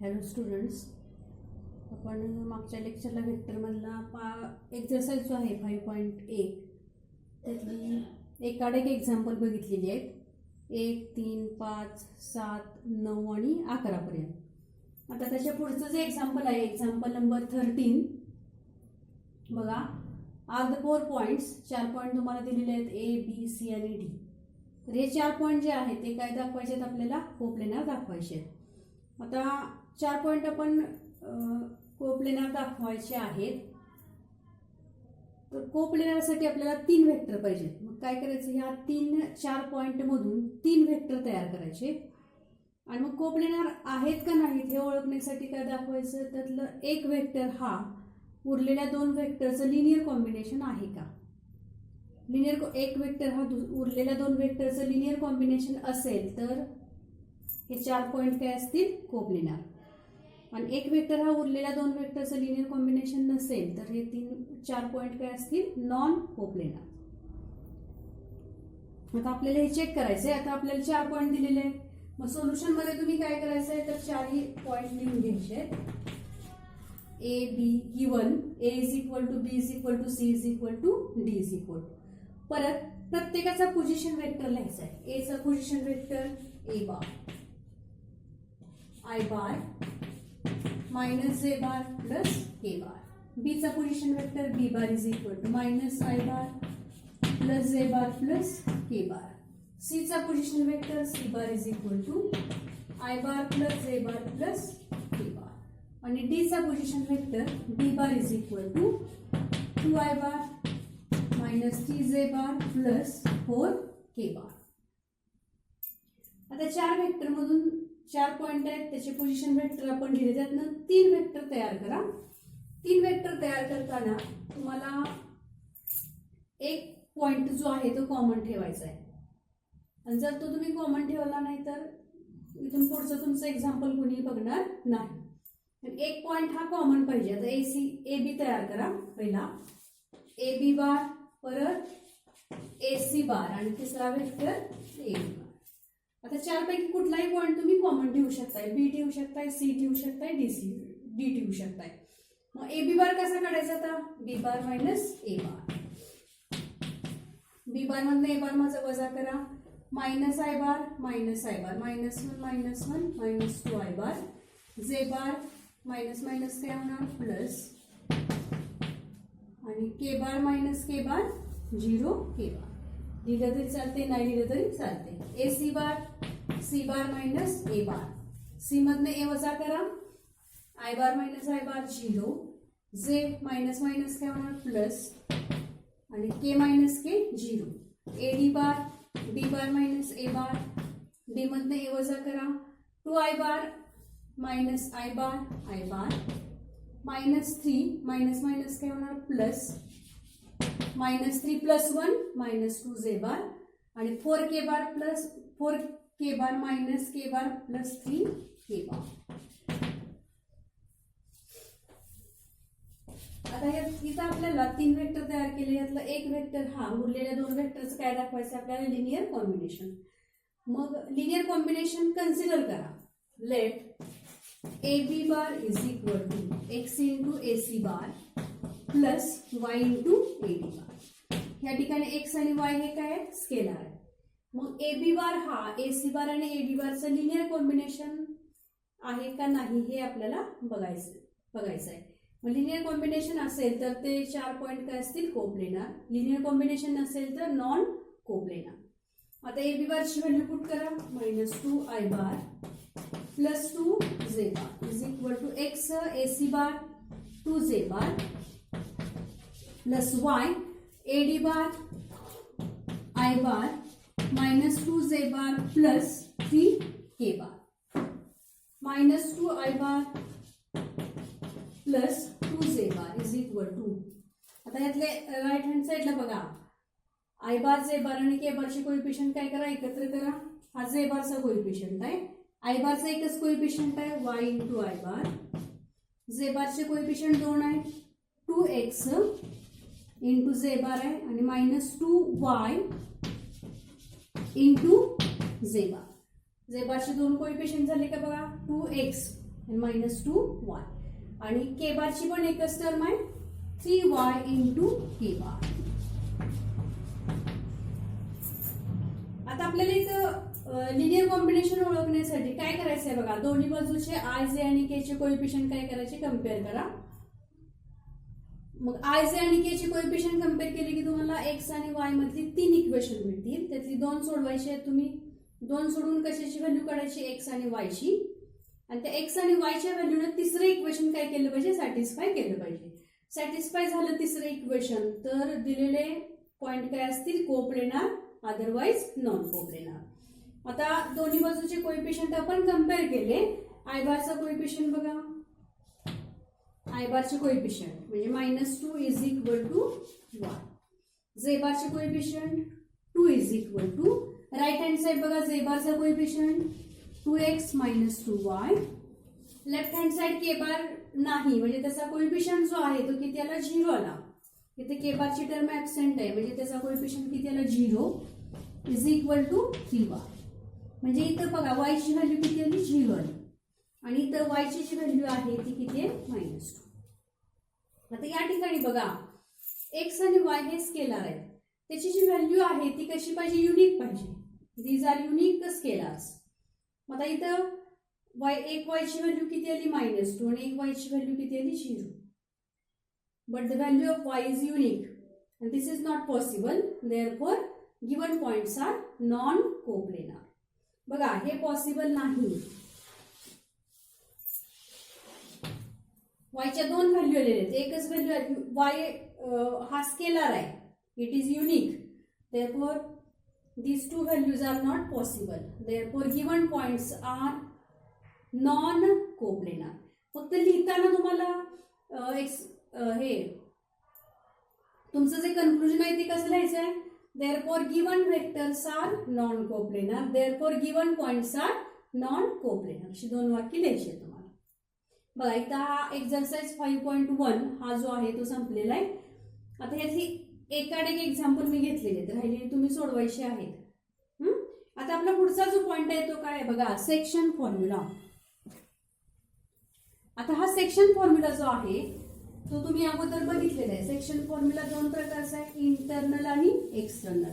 Hello students, आपण मागच्या लेक्चरला व्हेक्टरमधला exercise जो आहे 5.1 त्यातली एकाड एक एक्झाम्पल बघितलेली आहेत. 1, 3, 5, 7, 9 आणि 11 पर्यंत. आता त्याच्या पुढचं जे एक्झाम्पल आहे, एक्झाम्पल नंबर 13 बघा. आर द 4 पॉईंट्स, 4 पॉईंट तुम्हाला दिलेले आहेत ए, बी, सी आणि डी. तर हे 4 पॉईंट जे आहेत ते काय दाखवायचे आहेत आपल्याला? कोप्लेनार दाखवायचे आहेत. आता 4 पॉईंट आपण कोप्लेनार दाखवायचे आहेत. तर कोप्लेनारसाठी आपल्याला 3 वेक्टर पाहिजेत. मग काय करायचं? ह्या 4 पॉईंट मधून 3 वेक्टर तयार करायचे आणि मग कोप्लेनार आहेत का नाहीत हे ओळखण्यासाठी काय दाखवायचं? त्यातलं एक वेक्टर हा उरलेल्या 2 वेक्टरचं लिनियर कॉम्बिनेशन आहे का? एक वेक्टर हा उरलेल्या 2 वेक्टरचं लिनियर कॉम्बिनेशन असेल तर हे 4 पॉईंट काय असतील? कोप्लेनार. आणि एक वेक्टर हा उरलेल्या 2 वेक्टरचं लिनियर कॉम्बिनेशन नसेल तर हे 4 पॉईंट काय असतील? Non coplanar. आता आपल्याला हे चेक करायचंय. आता आपल्याला 4 पॉईंट दिलेले आहेत. मग सोल्युशन मध्ये तुम्ही काय करायचंय तर 4ही पॉईंट लिहून घ्यायचे. A B given, A is equal to B is equal to C is equal to D is equal to. परत प्रत्येकाचा पोझिशन वेक्टर लिहायचा आहे. ए चा position vector A bar, I bar minus J bar plus K bar. B चा position vector B bar is equal to minus I bar plus J bar plus K bar. C चा position vector C bar is equal to I bar plus J bar plus K bar. आणि D चा position vector D bar is equal to 2 bar minus 3 bar plus 4 K bar. आता 4 vector मधून 4 point आहेत, त्याचे position vector आपण लिहिले. त्यातनं 3 vector तयार करा. 3 वेक्टर तयार करताना तुम्हाला एक पॉइंट जो आहे तो कॉमन ठेवायचा आहे. आणि जर तो तुम्ही कॉमन ठेवला नाही तर इथून पुढचं तुमचं एक्झाम्पल कोणी बघणार नाही. एक पॉइंट हा कॉमन पाहिजे. आता ए बी तयार करा. पहिला ए बी बार, परत ए सी बार आणि तिसरा वेक्टर ए बी बार. आता 4 पैकी कुठलाही पॉइंट तुम्ही कॉमन ठेवू शकताय. बी ठेवू शकताय, सी ठेवू शकताय, डी ठेवू शकताय. मग ए बी बार कसा काढायचा? आता B bar minus A bar. B bar मधनं ए बार माझा वजा करा. Minus I bar minus I bar, -1 -2 I bar. J bar minus minus काय होणार? प्लस. आणि के बार मायनस के बार 0 के बार. लिहिलं तरी चालते, नाही लिहिलं तरी चालते. A C bar minus A bar. C मधनं ए वजा करा. I bar minus I bar 0. J minus minus काय होणार? प्लस. आणि K minus K 0. A D bar, D bar minus A bar. D मधनं ए वजा करा. 2 I bar minus I bar -3 minus minus काय होणार? प्लस. -3 प्लस 1 -2 जे बार. आणि 4 K बार plus 4 K बार minus K बार plus 3 K bar. आता इथं आपल्याला 3 vector तयार केले. यातला एक वेक्टर हा उरलेल्या 2 वेक्टरचं काय दाखवायचं आपल्याला? Linear combination. मग लिनियर कॉम्बिनेशन कन्सिडर करा. Let A B bar is equal to X into A C bar plus Y into A D bar. या ठिकाणी एक्स आणि वाय हे काय आहेत? स्केलर आहे. मग ए बी बार हा ए सी बार आणि ए डी बारचं लिनियर कॉम्बिनेशन आहे का नाही हे आपल्याला बघायचं आहे. मग लिनियर कॉम्बिनेशन असेल तर ते 4 पॉईंट काय असतील? कोप्लेनार. लिनियर कॉम्बिनेशन नसेल तर नॉन कोप्लेनार. आता ए बी बारची व्हॅल्यू पुट करा. -2 I bar plus 2 J bar is equal to X A C bar 2 J bar plus Y A D bar I bar -2 J bar plus 3 K bar. -2 I bar plus 2 J bar is equal to. आता यातले right hand साईडला बघा. I bar J बार आणि के बारचे coefficient काय करा? एकत्र करा. हा जे बारचा कोएफिशियंट आहे. आय बारचा एकच कोएफिशियंट आहे वाय इंटू आय बार. जे बारचे कोएफिशियंट 2 आहे. 2x इंटू जे बार आहे आणि -2y इंटू जे बार. जे बारचे 2 कोएफिशियंट झाले का बघा? 2x -2y आणि के बारची पण एकच टर्म आहे 3y इंटू के बार. आता आपल्याला इथं लिनियर कॉम्बिनेशन ओळखण्यासाठी काय करायचं आहे बघा, दोन्ही बाजूचे आय जे आणि के चे कोएफिशिएंट काय करायचे, कम्पेअर करा. मग आय जे आणि के चे कोएफिशिएंट कम्पेअर केले की तुम्हाला एक्स आणि वाय मधली 3 इक्वेशन मिळतील. त्यातली 2 सोडवायची आहेत तुम्ही. 2 सोडून कशाची व्हॅल्यू काढायची, एक्स आणि वाय ची. आणि त्या एक्स आणि वाय च्या व्हॅल्यूने तिसरं इक्वेशन काय केलं पाहिजे, सॅटिस्फाय केलं पाहिजे. सॅटिस्फाय झालं तिसरं इक्वेशन तर दिलेले पॉइंट काय असतील, कोप्लेनार, अदरवाइज नॉन कोप्लेनार. आता दोन्ही बाजूचे कोएफिशिएंट आपण कम्पेअर केले. आय बारचा कोएफिशिएंट बघा, आय बारचे कोएफिशिएंट म्हणजे -2 is equal to y. J बारचे coefficient 2 is equal to right hand side बघा, जे बारचा coefficient 2x - 2y. Left hand side K bar नाही म्हणजे त्याचा कोएफिशिएंट जो आहे तो किती आला, 0 आला. इथे के बारची टर्म ऍबसेंट आहे म्हणजे त्याचा कोएफिशिएंट किती आला, 0 इज इक्वल टू 3y. म्हणजे इथं बघा y ची व्हॅल्यू किती आली, 0 आली आणि इथं y ची जी व्हॅल्यू आहे ती किती आहे, -2. आता या ठिकाणी बघा x आणि y हे स्केलर आहेत, त्याची जी व्हॅल्यू आहे ती कशी पाहिजे, युनिक पाहिजे. These are unique scalars. आता इथं एक y ची व्हॅल्यू किती आली, -2 आणि एक y ची व्हॅल्यू किती आली, 0. But the value of y is unique and this is not possible, therefore given points are non coplanar. बघा हे पॉसिबल नाही. y च्या 2 व्हॅल्यू आलेले आहेत, एकच व्हॅल्यू आहे. y हा स्केलर आहे, it is unique, therefore these two values are not possible, therefore given points are non coplanar. फक्त लिहिताना तुम्हाला हे तुमचं जे कन्क्लुजन आहे ते कसं लिहायचं आहे, therefore given vectors are non coplanar, therefore given points are non coplanar. अशी 2 वाक्य लिहायची आहेत तुम्हाला. बघा इथं हा एक्सरसाइज 5.1 हा जो आहे तो संपलेला आहे. आता ह्याची एकाडेक एक्झाम्पल मी घेतलेले आहेत, राहिलेले तुम्ही सोडवायचे आहेत. आता आपला पुढचा जो पॉइंट आहे तो काय आहे बघा, सेक्शन फॉर्म्युला. आता हा सेक्शन फॉर्म्युला जो आहे तो तुम्ही अगोदर बघितलेला आहे. सेक्शन फॉर्म्युला 2 प्रकारचा आहे, इंटरनल आणि एक्सटर्नल.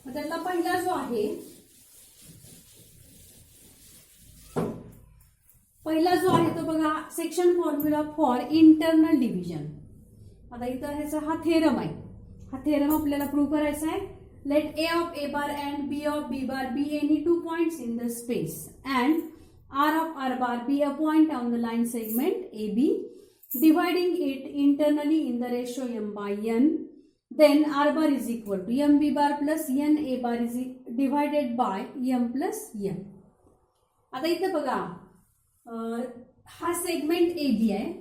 त्यातला पहिला जो आहे, तो बघा section formula for internal division. आता इथं ह्याचा हा थेरम आहे. हा थेरम आपल्याला प्रूव्ह करायचा आहे. Let a of a bar and b of b bar be any 2 points in the space and r of r bar be a point on the line segment AB, dividing it internally in the ratio m by n, then r bar is equal to mb bar plus n a bar is divided by m plus n. आता इथं बघा हा segment AB आहे.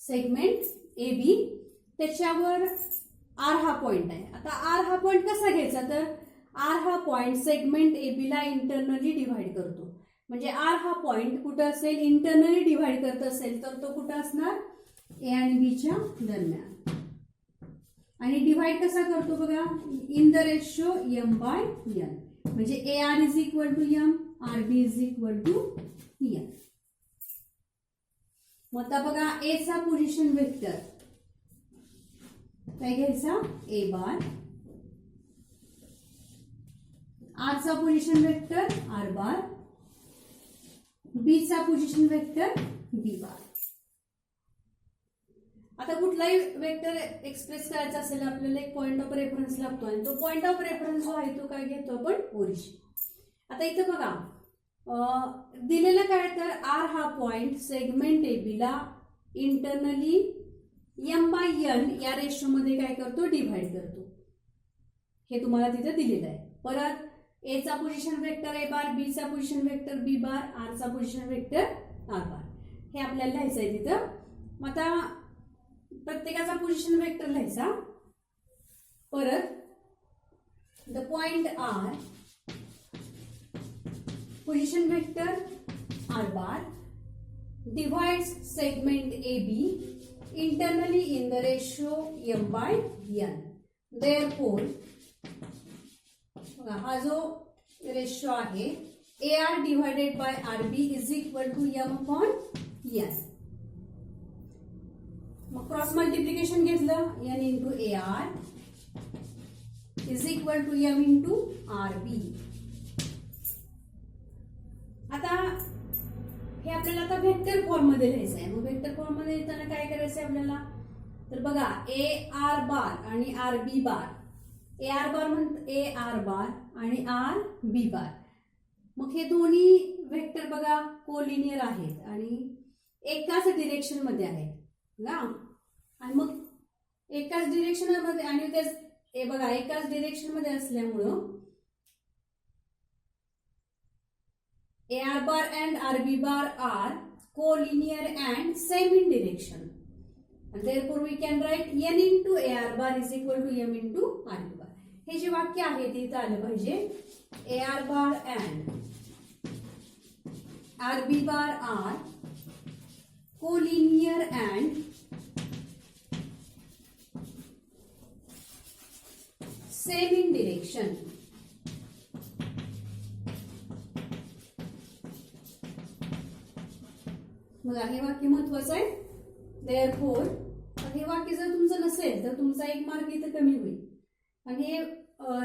Segment AB त्याच्यावर R हा point आहे. आता R हा पॉइंट कसा घ्यायचा, तर R हा पॉइंट सेगमेंट AB ला इंटरनली डिव्हाइड करतो. म्हणजे R हा पॉइंट कुठं असेल, इंटरनली डिव्हाइड करत असेल तर तो कुठं असणार, A आणि B च्या दरम्यान. आणि डिव्हाइड कसा करतो बघा, in the ratio m by n. म्हणजे AR is equal to m, RB is equal to n. मग आता बघा A चा पोझिशन वेक्टर काय घ्यायचा, A बार. R चा पोझिशन वेक्टर R बार. B चा पोझिशन वेक्टर B बार. आता कुठलाही वेक्टर एक्सप्रेस करायचा असेल आपल्याला एक पॉइंट ऑफ रेफरन्स लागतो आणि तो पॉइंट ऑफ रेफरन्स जो आहे तो काय घेतो आपण, ओरिजिन. आता इथं बघा दिलेलं काय, तर R हा पॉइंट सेगमेंट AB ला इंटरनली m बाय n या रेशो मध्ये काय करतो, डिव्हाइड करतो. हे तुम्हाला तिथे दिलेलं आहे. परत A चा position vector A bar, B चा पोझिशन वेक्टर B बार, R चा पोझिशन वेक्टर R बार. हे आपल्याला लिहायचं आहे तिथं. मग आता प्रत्येकाचा पोझिशन वेक्टर लिहायचा. परत the point R position vector R bar divides segment AB internally in the ratio m by n. Therefore बघा हा जो रेशो आहे AR divided by RB is equal to M upon N. मग cross multiplication घेतलं N into AR is equal to M into RB. आता हे आपल्याला आता व्हेक्टर फॉर्म मध्ये लिहायचं आहे. मग व्हेक्टर फॉर्म मध्ये लिहिताना काय करायचं आपल्याला, तर बघा AR बार आणि RB बार, AR बार AR बार आणि RB बार. मग हे दोन्ही व्हेक्टर बघा कोलिनियर आहेत आणि एकाच डिरेक्शन मध्ये आहेत ना. आणि मग एकाच डिरेक्शन मध्ये आणि तेच हे बघा एकाच डिरेक्शन मध्ये असल्यामुळं AR bar and RB bar are collinear and same in direction. And therefore we can write N into AR bar is equal to M into RB bar. हे जे वाक्य आहे ते इथं आलं पाहिजे. AR bar and RB bar are collinear and same in direction. बघा हे वाक्य महत्वाचं आहे. देअरफोर हे वाक्य जर तुमचं नसेल तर तुमचा एक मार्क इथं कमी होईल. आणि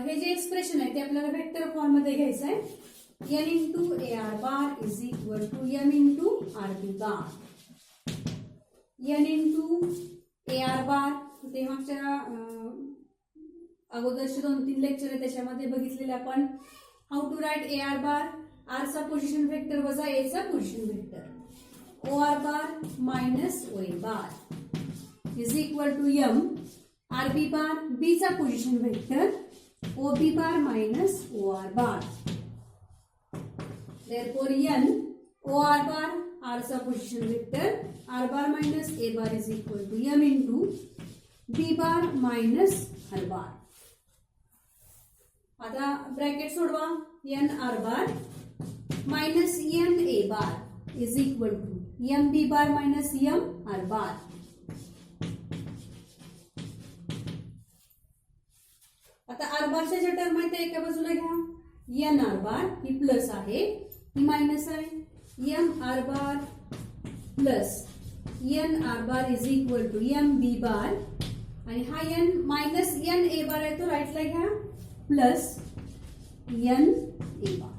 हे जे एक्सप्रेशन आहे ते आपल्याला वेक्टर फॉर्म मध्ये घ्यायचं आहे. N into AR bar is equal to M into RB bar. N into AR bar ते मागच्या अगोदरचे 2-3 लेक्चर आहे त्याच्यामध्ये बघितलेले आपण. How to write AR bar, R चा पोझिशन वेक्टर वजा A चा position vector. OR bar minus OA bar is equal to M. RB bar B चा position vector OB bar minus OR bar. Therefore N OR bar R चा position vector R bar minus A bar is equal to M into B bar minus R bar. आता bracket सोडवा. N R bar minus N A bar is equal to M B bar minus M R bar. आता R बारच्या ज्या term आहेत एका बाजूला घ्या. N R bar ही प्लस आहे ही मायनस आहे. M R bar plus N R bar is equal to M B bar आणि हा N minus N A bar आहे तो राईटला घ्या प्लस N A bar.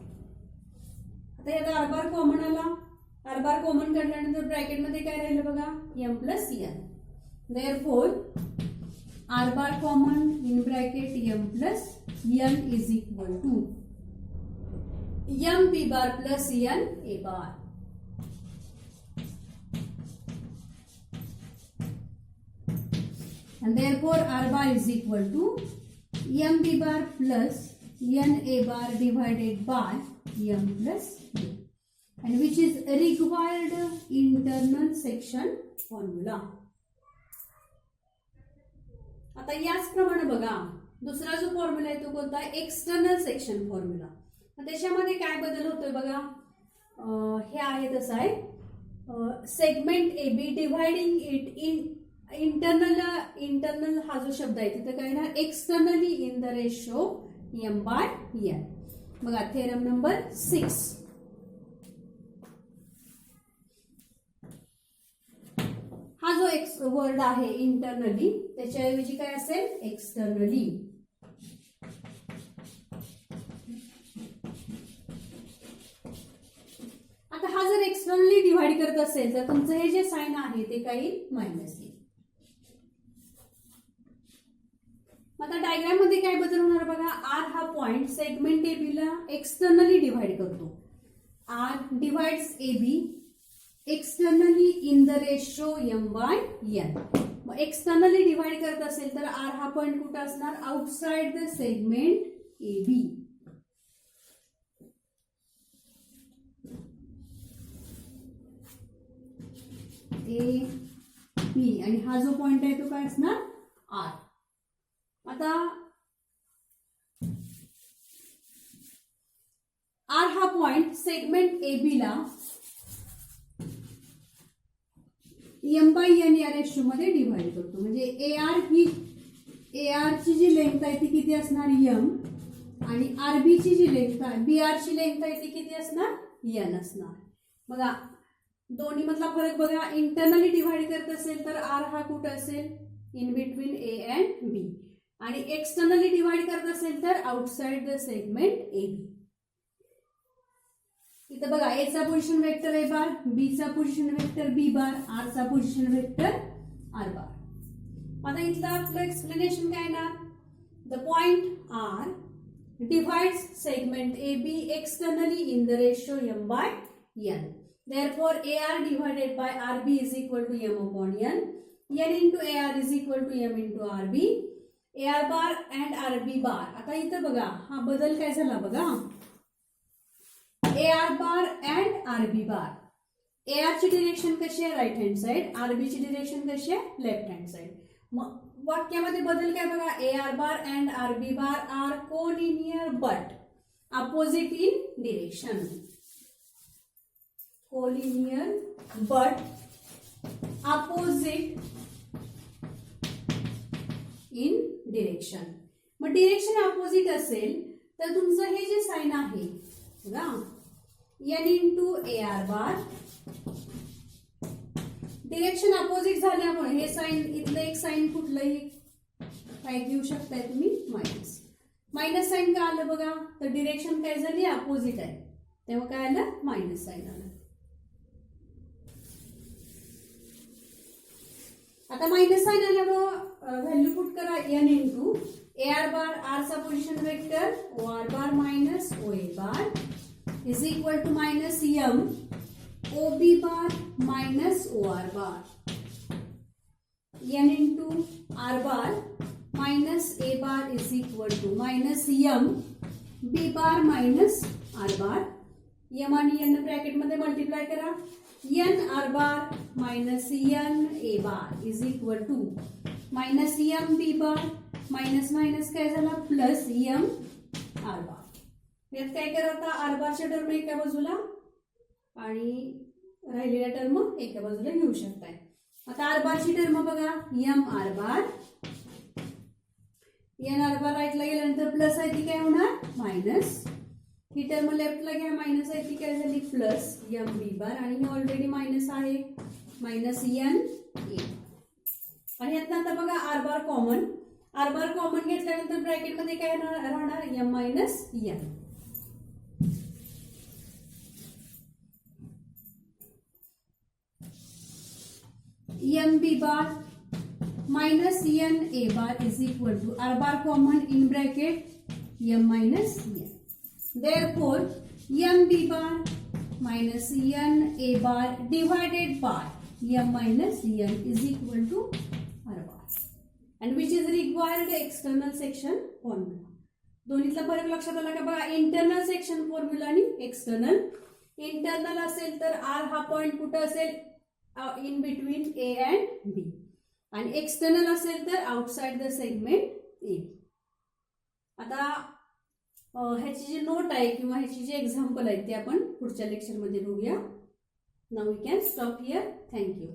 आता याचा R bar कॉमन आला. R bar कॉमन काढल्यानंतर ब्रॅकेट मध्ये काय राहिलं बघा M plus N. Therefore R bar common in bracket M plus N is equal to M B bar plus N A bar. And therefore R bar is equal to M B bar plus N A bar divided by M plus A. And which is required internal section formula. आता याचप्रमाणे बघा दुसरा जो formula आहे तो कोणता आहे, external section formula. त्याच्यामध्ये काय बदल होतोय बघा. हे आहे तसं आहे segment A B dividing it in internal हा जो शब्द आहे तिथं काय येणार externally in the ratio M by N. बघा थेरम नंबर 6. हा जो एक वर्ड आहे इंटरनली त्याच्याऐवजी काय असेल एक्सटर्नली. आता हा जर एक्सटर्नली डिव्हाइड करत असेल तर तुमचं हे जे साइन आहे ते काही मायनस येईल. आता डायग्राम मध्ये काय बदल होणार बघा. आर हा पॉइंट सेगमेंट ए बी ला एक्सटर्नली डिव्हाइड करतो. R divides A B externally in the ratio M by N. मग एक्सटर्नली डिवाइड करत असेल तर आर हा पॉइंट कुठं असणार outside the segment A B. A B आणि हा जो पॉइंट आहे तो काय असणार आर. आता आर हा पॉइंट सेगमेंट ए बी ला M बाय N या रेशो मध्ये डिव्हाइड करतो. म्हणजे AR ही AR ची जी लेंथ आहे ती किती असणार m आणि RB ची जी लेंथ आहे BR ची लेंथ आहे ती किती असणार n असणार. बघा दोन्ही मधला फरक बघा, इंटरनली डिवाइड करत असेल तर R हा कुठं असेल in between A and B आणि एक्सटर्नली डिवाइड करत असेल तर आउटसाइड द सेगमेंट AB. इथं बघा A चा position vector A bar, B चा पोझिशन वेक्टर B बार, R चा पोझिशन वेक्टर R बार. आता इथलं आपलं एक्सप्लेनेशन काय ना, the point R divides segment AB externally in the ratio m by n. Therefore, AR divided by RB is equal to m upon n. n into AR is equal to m into RB. AR bar and RB bar. आता इथं बघा हा बदल काय झाला बघा. AR bar and RB bar. AR ची direction कशी आहे राईट हँड साइड, RB ची डिरेक्शन कशी आहे लेफ्ट हँड साइड. मग वाक्यामध्ये बदल काय बघा, AR bar and RB bar are collinear but opposite in direction. Collinear but opposite in direction. मग डिरेक्शन अपोजिट असेल तर तुमचं हे जे साइन आहे बघा n इंटू AR बार, डिरेक्शन अपोजिट झाल्यामुळे हे साइन इथलं एक साइन कुठलंही काय घेऊ शकताय तुम्ही मायनस. मायनस साइन का आलं बघा, तर डिरेक्शन काय झाली अपोजिट आहे तेव्हा काय आलं मायनस साइन आलं. आता मायनस साइन आल्यामुळं व्हॅल्यू पुट करा n into AR bar, R चा position vector OR bar minus OA bar is equal to minus m OB bar minus OR bar, n into R bar minus A bar is equal to minus m B bar minus R bar. m आणि n bracket मध्ये multiply करा, n R bar minus n A bar is equal to minus m B bar minus minus काय झाला plus m R बार. यात काय करा आता R बारच्या टर्म एका बाजूला आणि राहिलेल्या टर्म एका बाजूला घेऊ शकताय. आता R बारची टर्म बघा m R बार, n R बार राईटला गेल्यानंतर प्लस आहे ती काय होणार मायनस, ही टर्म लेफ्टला घ्या मायनस आहे ती काय झाली प्लस m B बार आणि हे ऑलरेडी मायनस आहे मायनस n A. आणि यातनं आता बघा R बार कॉमन घेतल्यानंतर ब्रॅकेट मध्ये काय राहणार m minus n. m B bar minus n A bar is equal to R bar common in bracket m minus n. Therefore, m B bar minus n A bar divided by m minus n is equal to R bar. And which is required external section formula. दोन्हीतला फरक लक्षात आला का बघा, internal section formula आणि external. Internal असेल तर R हा point कुठं असेल in between A and B आणि एक्सटर्नल असेल तर आउटसाइड द सेगमेंट A. आता ह्याची जी नोट आहे किंवा ह्याची जी एक्झाम्पल आहे ते आपण पुढच्या लेक्चरमध्ये बघूया. Now we can stop here. Thank you.